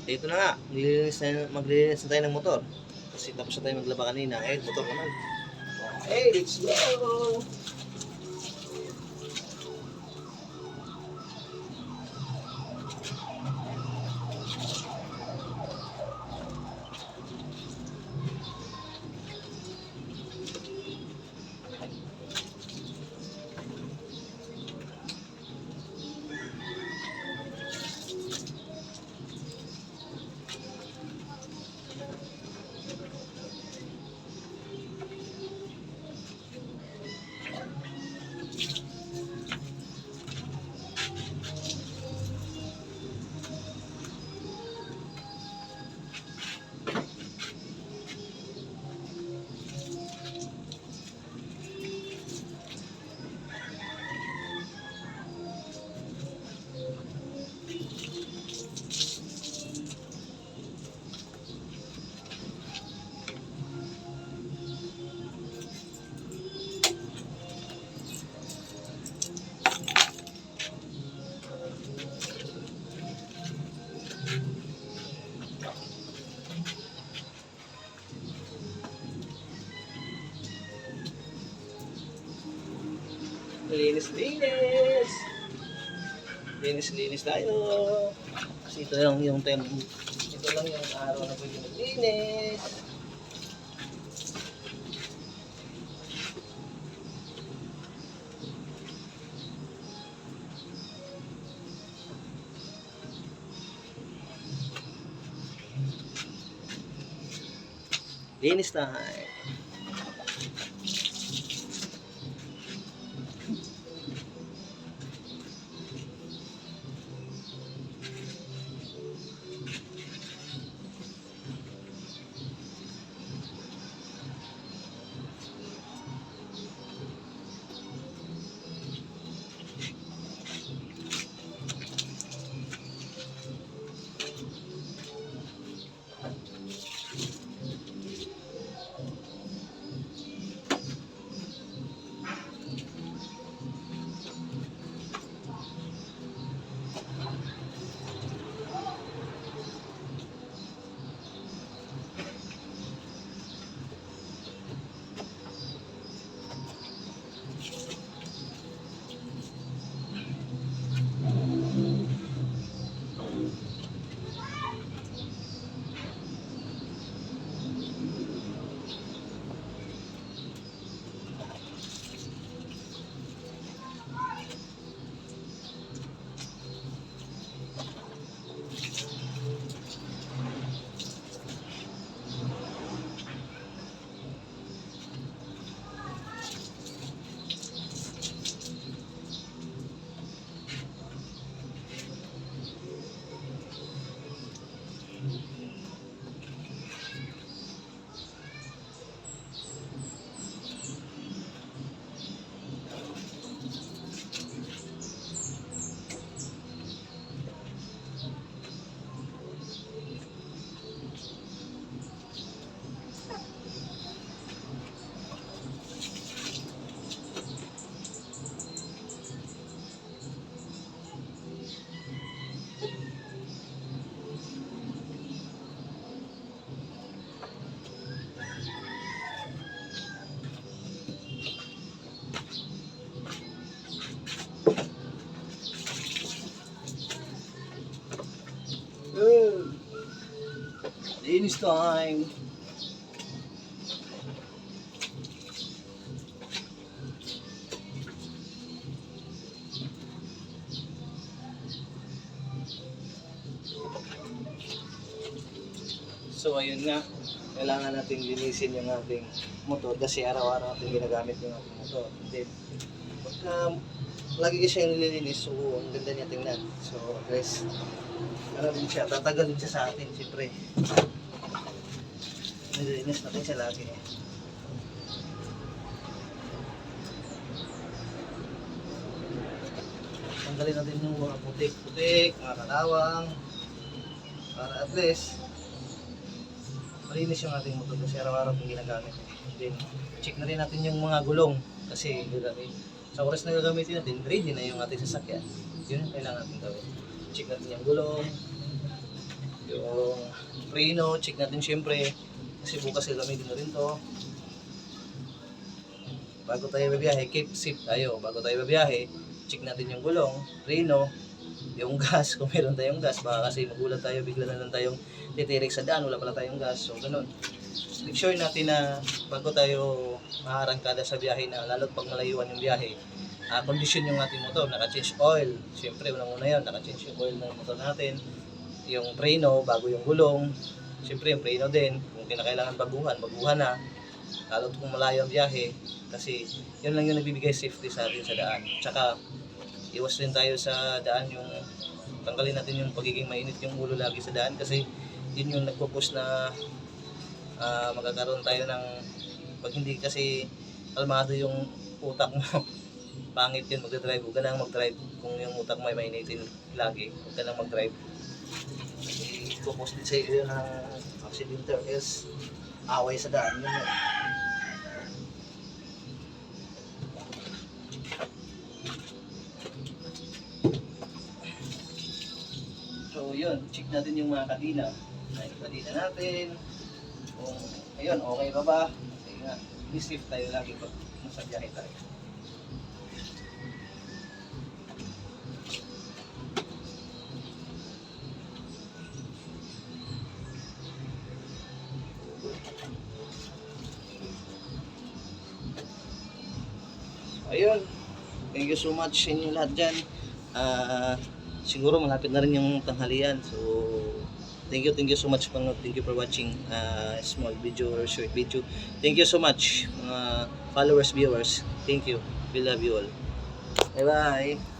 Dito na nga, maglilinis na tayo ng motor. Kasi tapos na tayo maglaba kanina. Ngayon, motor naman. Okay, let's go! Linis! Linis tayo. Kasi ito yung time. Ito lang yung araw na pwede maglinis. Linis tayo. Linis time. So ayun nga, kailangan natin linisin yung ating motor kasi araw-araw natin ginagamit yung ating motor. Then, pagka lagi kasi siyang nililinis, so ang ganda niya tingnan. So guys, ano din siya, tatagal din siya sa atin siyempre. Nililinis natin siya lagi. Tanggalin natin yung mga putik-putik, mga katawang, para at least malinis yung ating motor kasi araw-araw yung ginagamit. Then, check na rin natin yung mga gulong kasi sa oras na gagamitin natin, ready na yung ating sasakyan. Yun yung kailangan natin gawin. Check natin yung gulong. Yung preno, check natin syempre. Kasi bukas gagamitin na rin to. Bago tayo babiyahe, keep safe tayo. Bago tayo babiyahe, check natin yung gulong, preno, yung gas, kung meron tayong gas. Baka kasi magulat tayo, bigla na lang tayong titirik sa daan, wala pala tayong gas. So, ganun. Make sure natin na bago tayo maarangkada sa biyahe na, lalo't pag malayuan yung biyahe, kondisyon yung ating motor, naka-change oil. Siyempre, unang-una yun, naka-change yung oil ng motor natin. Yung preno, bago yung gulong. Siyempre, yung preno din, kung kinakailangan baguhan na. Lalo't kung malayo ang biyahe, kasi yun lang yung nagbibigay safety sa atin sa daan. Tsaka, iwas rin tayo sa daan yung tanggalin natin yung pagiging mainit yung ulo lagi sa daan kasi yun yung nagpo-push na magkakaroon tayo ng pag hindi kasi kalmado yung utak mo pangit yun magdadrive. Huwag ka nang mag-drive kung yung utak mo ay mainitin lagi. Huwag ka nang mag-drive kasi ipopos din sa iyo ng accident is away sa daan yun yun. So yun, check natin yung mga kadina. Yung kadina natin. Kung ayun, okay pa ba? Kasi nga, i-safe tayo lagi pag nasa biyahe tayo. Ayun, thank you so much sa inyo lahat dyan. Siguro malapit na rin yung tanghalian. So, thank you so much. Thank you for watching small video or short video. Thank you so much mga followers, viewers. Thank you. We love you all. Bye bye.